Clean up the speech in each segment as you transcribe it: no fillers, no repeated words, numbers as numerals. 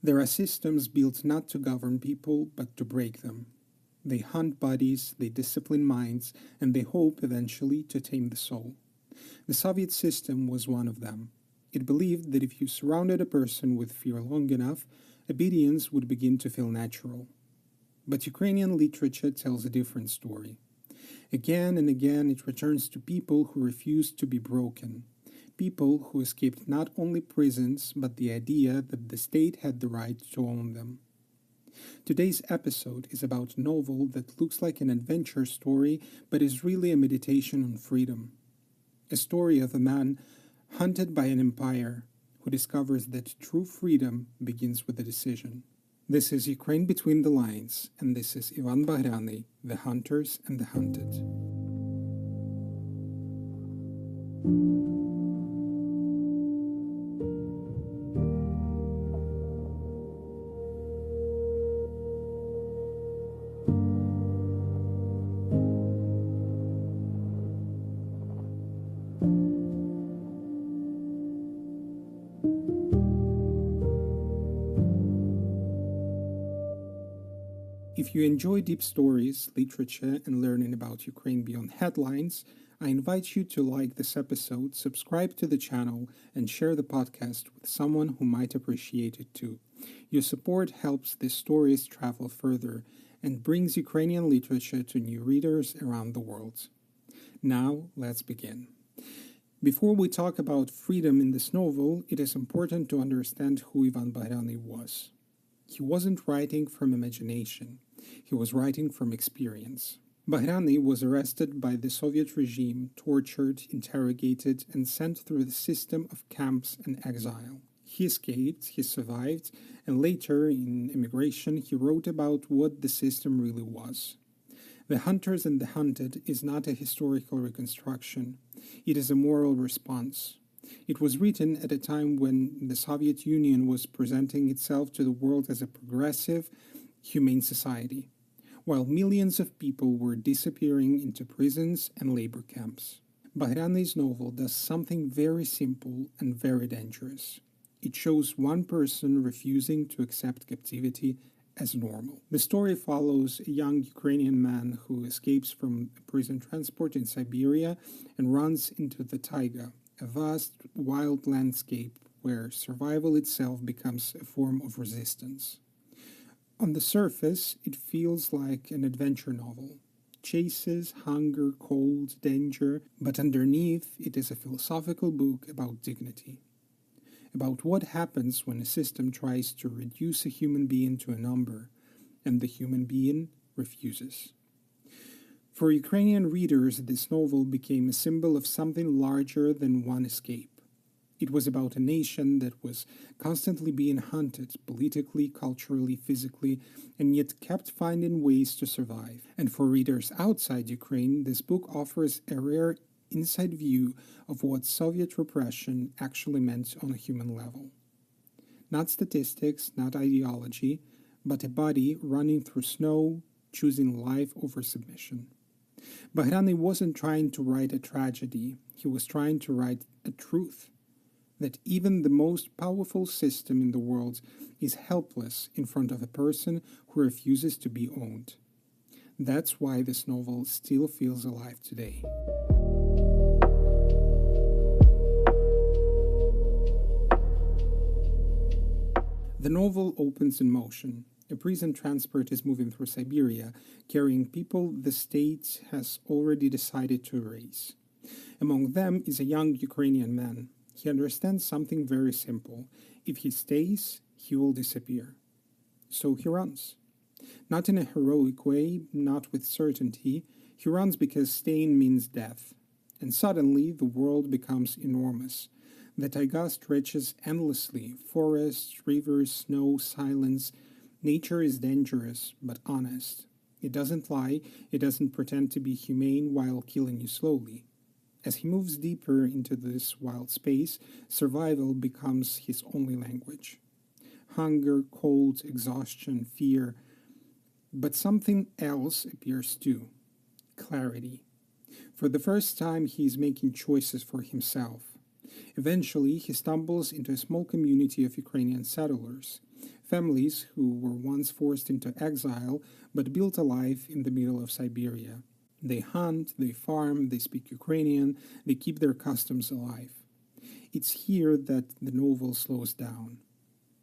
There are systems built not to govern people, but to break them. They hunt bodies, they discipline minds, and they hope eventually to tame the soul. The Soviet system was one of them. It believed that if you surrounded a person with fear long enough, obedience would begin to feel natural. But Ukrainian literature tells a different story. Again and again it returns to people who refused to be broken, people who escaped not only prisons but the idea that the state had the right to own them. Today's episode is about a novel that looks like an adventure story but is really a meditation on freedom. A story of a man hunted by an empire who discovers that true freedom begins with a decision. This is Ukraine Between the Lines, and this is Ivan Bahrianyi, The Hunters and the Hunted. If you enjoy deep stories, literature, and learning about Ukraine beyond headlines, I invite you to like this episode, subscribe to the channel, and share the podcast with someone who might appreciate it too. Your support helps these stories travel further and brings Ukrainian literature to new readers around the world. Now, let's begin. Before we talk about freedom in this novel, it is important to understand who Ivan Bahrianyi was. He wasn't writing from imagination. He was writing from experience. Bahrianyi was arrested by the Soviet regime, tortured, interrogated, and sent through the system of camps and exile. He escaped, he survived, and later, in emigration, he wrote about what the system really was. The Hunters and the Hunted is not a historical reconstruction. It is a moral response. It was written at a time when the Soviet Union was presenting itself to the world as a progressive, humane society, while millions of people were disappearing into prisons and labor camps. Bahrianyi's novel does something very simple and very dangerous. It shows one person refusing to accept captivity as normal. The story follows a young Ukrainian man who escapes from a prison transport in Siberia and runs into the taiga, a vast, wild landscape where survival itself becomes a form of resistance. On the surface, it feels like an adventure novel. Chases, hunger, cold, danger, but underneath it is a philosophical book about dignity. About what happens when a system tries to reduce a human being to a number, and the human being refuses. For Ukrainian readers, this novel became a symbol of something larger than one escape. It was about a nation that was constantly being hunted politically, culturally, physically, and yet kept finding ways to survive. And for readers outside Ukraine, this book offers a rare inside view of what Soviet repression actually meant on a human level. Not statistics, not ideology, but a body running through snow, choosing life over submission. Bahrianyi wasn't trying to write a tragedy, he was trying to write a truth. That even the most powerful system in the world is helpless in front of a person who refuses to be owned. That's why this novel still feels alive today. The novel opens in motion. A prison transport is moving through Siberia, carrying people the state has already decided to erase. Among them is a young Ukrainian man. He understands something very simple. If he stays, he will disappear. So he runs. Not in a heroic way, not with certainty. He runs because staying means death. And suddenly the world becomes enormous. The taiga stretches endlessly. Forests, rivers, snow, silence. Nature is dangerous, but honest. It doesn't lie. It doesn't pretend to be humane while killing you slowly. As he moves deeper into this wild space, survival becomes his only language. Hunger, cold, exhaustion, fear. But something else appears too. Clarity. For the first time, he is making choices for himself. Eventually, he stumbles into a small community of Ukrainian settlers. families who were once forced into exile but built a life in the middle of Siberia. They hunt, they farm, they speak Ukrainian, they keep their customs alive. It's here that the novel slows down.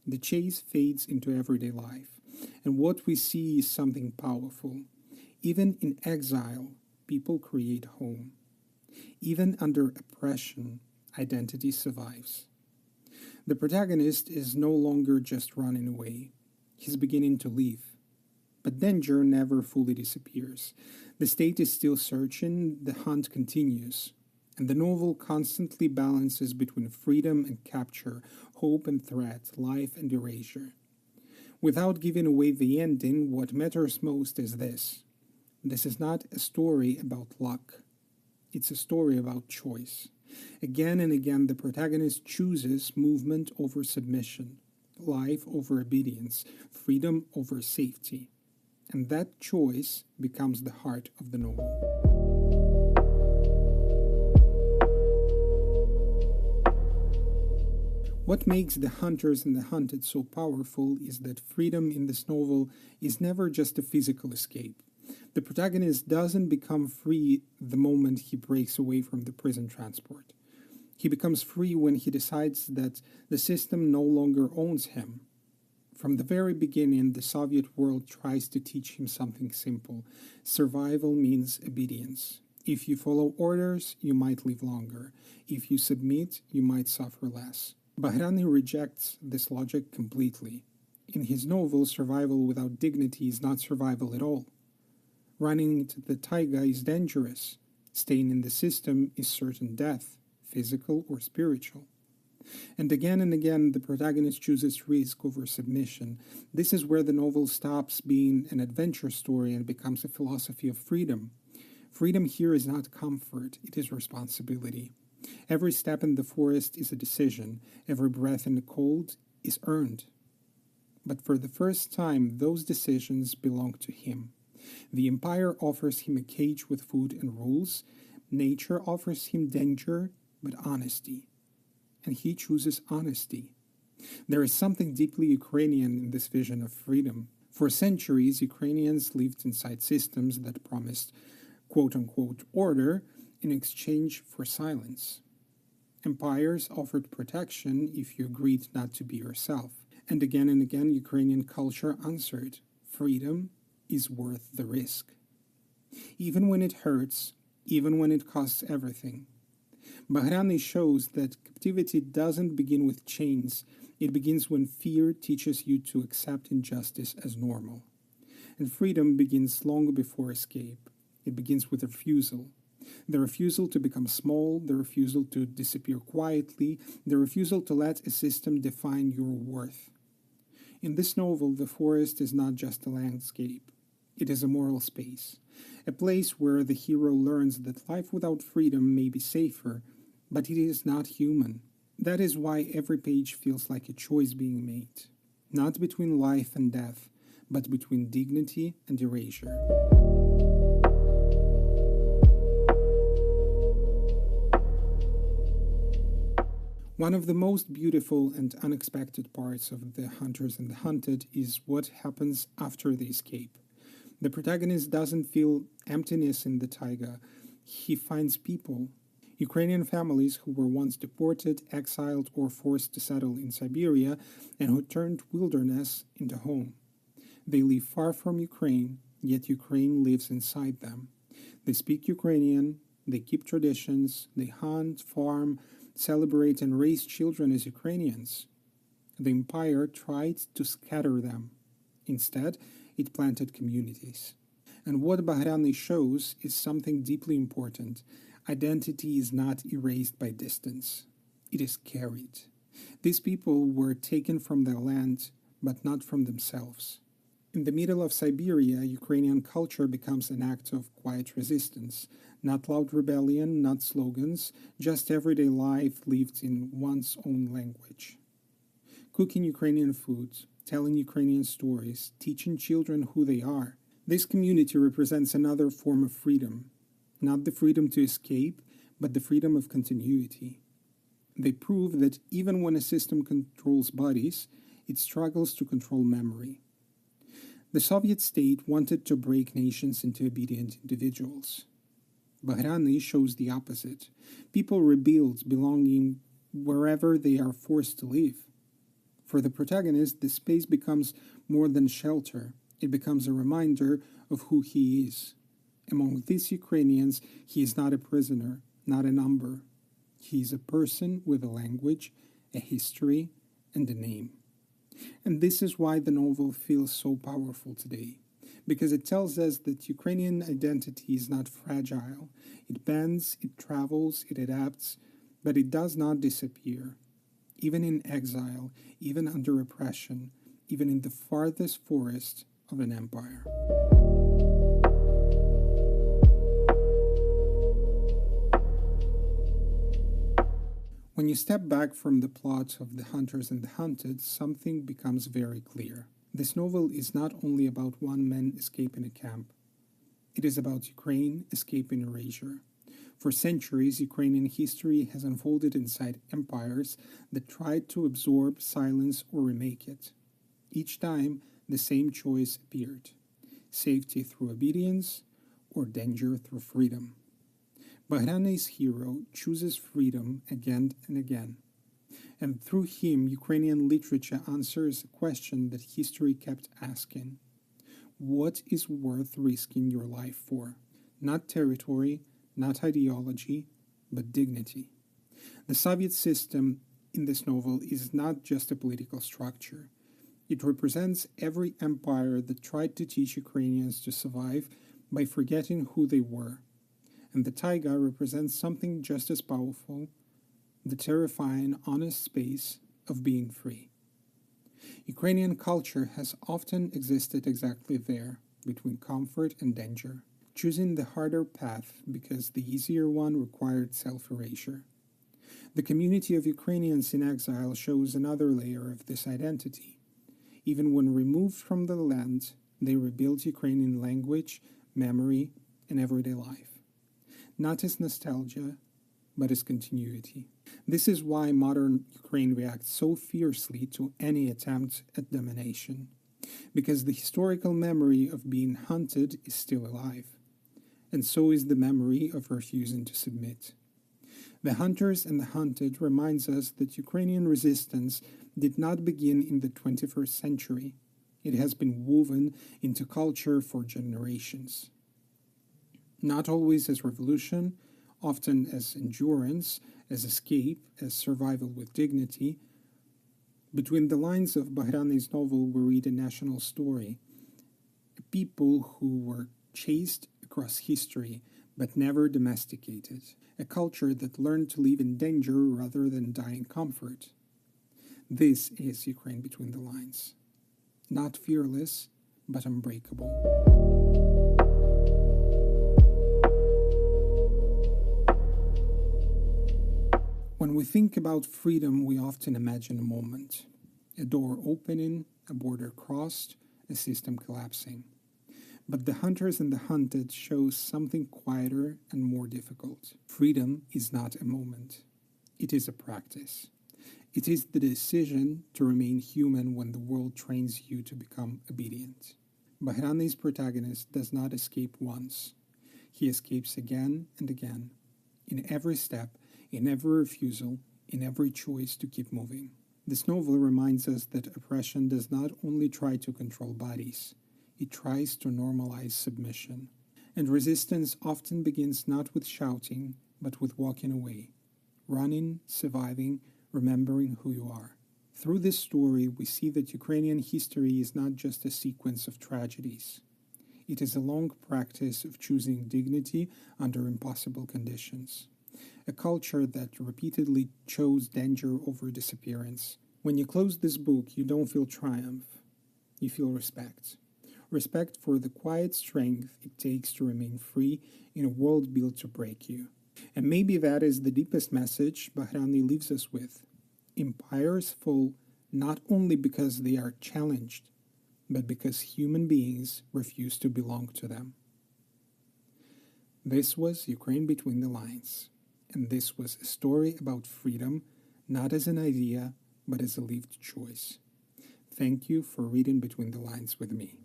The chase fades into everyday life, and what we see is something powerful. Even in exile, people create home. Even under oppression, identity survives. The protagonist is no longer just running away. He's beginning to leave. But danger never fully disappears. The state is still searching, the hunt continues. And the novel constantly balances between freedom and capture, hope and threat, life and erasure. Without giving away the ending, what matters most is this. This is not a story about luck. It's a story about choice. Again and again, the protagonist chooses movement over submission, life over obedience, freedom over safety. And that choice becomes the heart of the novel. What makes The Hunters and the Hunted so powerful is that freedom in this novel is never just a physical escape. The protagonist doesn't become free the moment he breaks away from the prison transport. He becomes free when he decides that the system no longer owns him. From the very beginning, the Soviet world tries to teach him something simple. Survival means obedience. If you follow orders, you might live longer. If you submit, you might suffer less. Bahrianyi rejects this logic completely. In his novel, survival without dignity is not survival at all. Running into the taiga is dangerous. Staying in the system is certain death, physical or spiritual. And again, the protagonist chooses risk over submission. This is where the novel stops being an adventure story and becomes a philosophy of freedom. Freedom here is not comfort, it is responsibility. Every step in the forest is a decision. Every breath in the cold is earned. But for the first time, those decisions belong to him. The empire offers him a cage with food and rules. Nature offers him danger, but honesty. And he chooses honesty. There is something deeply Ukrainian in this vision of freedom. For centuries, Ukrainians lived inside systems that promised quote-unquote order in exchange for silence. Empires offered protection if you agreed not to be yourself. And again, Ukrainian culture answered, freedom is worth the risk. Even when it hurts, even when it costs everything. Bahrianyi shows that captivity doesn't begin with chains. It begins when fear teaches you to accept injustice as normal. And freedom begins long before escape. It begins with refusal. The refusal to become small, the refusal to disappear quietly, the refusal to let a system define your worth. In this novel, the forest is not just a landscape. It is a moral space, a place where the hero learns that life without freedom may be safer, but it is not human. That is why every page feels like a choice being made, not between life and death, but between dignity and erasure. One of the most beautiful and unexpected parts of The Hunters and the Hunted is what happens after the escape. The protagonist doesn't feel emptiness in the taiga. He finds people. Ukrainian families who were once deported, exiled, or forced to settle in Siberia and who turned wilderness into home. They live far from Ukraine, yet Ukraine lives inside them. They speak Ukrainian, they keep traditions, they hunt, farm, celebrate and raise children as Ukrainians. The empire tried to scatter them. Instead, it planted communities. And what Bahrianyi shows is something deeply important. Identity is not erased by distance. It is carried. These people were taken from their land, but not from themselves. In the middle of Siberia, Ukrainian culture becomes an act of quiet resistance. Not loud rebellion, not slogans, just everyday life lived in one's own language. Cooking Ukrainian food, telling Ukrainian stories, teaching children who they are. This community represents another form of freedom. Not the freedom to escape, but the freedom of continuity. They prove that even when a system controls bodies, it struggles to control memory. The Soviet state wanted to break nations into obedient individuals. Bahrianyi shows the opposite. People rebuild, belonging wherever they are forced to live. For the protagonist, the space becomes more than shelter. It becomes a reminder of who he is. Among these Ukrainians, he is not a prisoner, not a number. He is a person with a language, a history, and a name. And this is why the novel feels so powerful today, because it tells us that Ukrainian identity is not fragile. It bends, it travels, it adapts, but it does not disappear. Even in exile, even under oppression, even in the farthest forest of an empire. When you step back from the plot of The Hunters and the Hunted, something becomes very clear. This novel is not only about one man escaping a camp. It is about Ukraine escaping erasure. For centuries, Ukrainian history has unfolded inside empires that tried to absorb, silence, or remake it. Each time, the same choice appeared: safety through obedience or danger through freedom. Bahrianyi's hero chooses freedom again and again. And through him, Ukrainian literature answers a question that history kept asking. What is worth risking your life for? Not territory, not ideology, but dignity. The Soviet system in this novel is not just a political structure. It represents every empire that tried to teach Ukrainians to survive by forgetting who they were. And the taiga represents something just as powerful, the terrifying, honest space of being free. Ukrainian culture has often existed exactly there, between comfort and danger, choosing the harder path because the easier one required self-erasure. The community of Ukrainians in exile shows another layer of this identity. Even when removed from the land, they rebuild Ukrainian language, memory, and everyday life. Not as nostalgia, but as continuity. This is why modern Ukraine reacts so fiercely to any attempt at domination, because the historical memory of being hunted is still alive, and so is the memory of refusing to submit. The Hunters and the Hunted reminds us that Ukrainian resistance did not begin in the 21st century. It has been woven into culture for generations. Not always as revolution, often as endurance, as escape, as survival with dignity. Between the lines of Bahrianyi's novel, we read a national story. A people who were chased across history, but never domesticated. A culture that learned to live in danger rather than die in comfort. This is Ukraine between the lines. Not fearless, but unbreakable. When we think about freedom, we often imagine a moment. A door opening, a border crossed, a system collapsing. But The Hunters and the Hunted shows something quieter and more difficult. Freedom is not a moment. It is a practice. It is the decision to remain human when the world trains you to become obedient. Bahrianyi's protagonist does not escape once. He escapes again and again, in every step, in every refusal, in every choice to keep moving. This novel reminds us that oppression does not only try to control bodies, it tries to normalize submission. And resistance often begins not with shouting, but with walking away, running, surviving, remembering who you are. Through this story, we see that Ukrainian history is not just a sequence of tragedies. It is a long practice of choosing dignity under impossible conditions. A culture that repeatedly chose danger over disappearance. When you close this book, you don't feel triumph. You feel respect. Respect for the quiet strength it takes to remain free in a world built to break you. And maybe that is the deepest message Bahrianyi leaves us with. Empires fall not only because they are challenged, but because human beings refuse to belong to them. This was Ukraine Between the Lines. And this was a story about freedom, not as an idea, but as a lived choice. thank you for reading between the lines with me.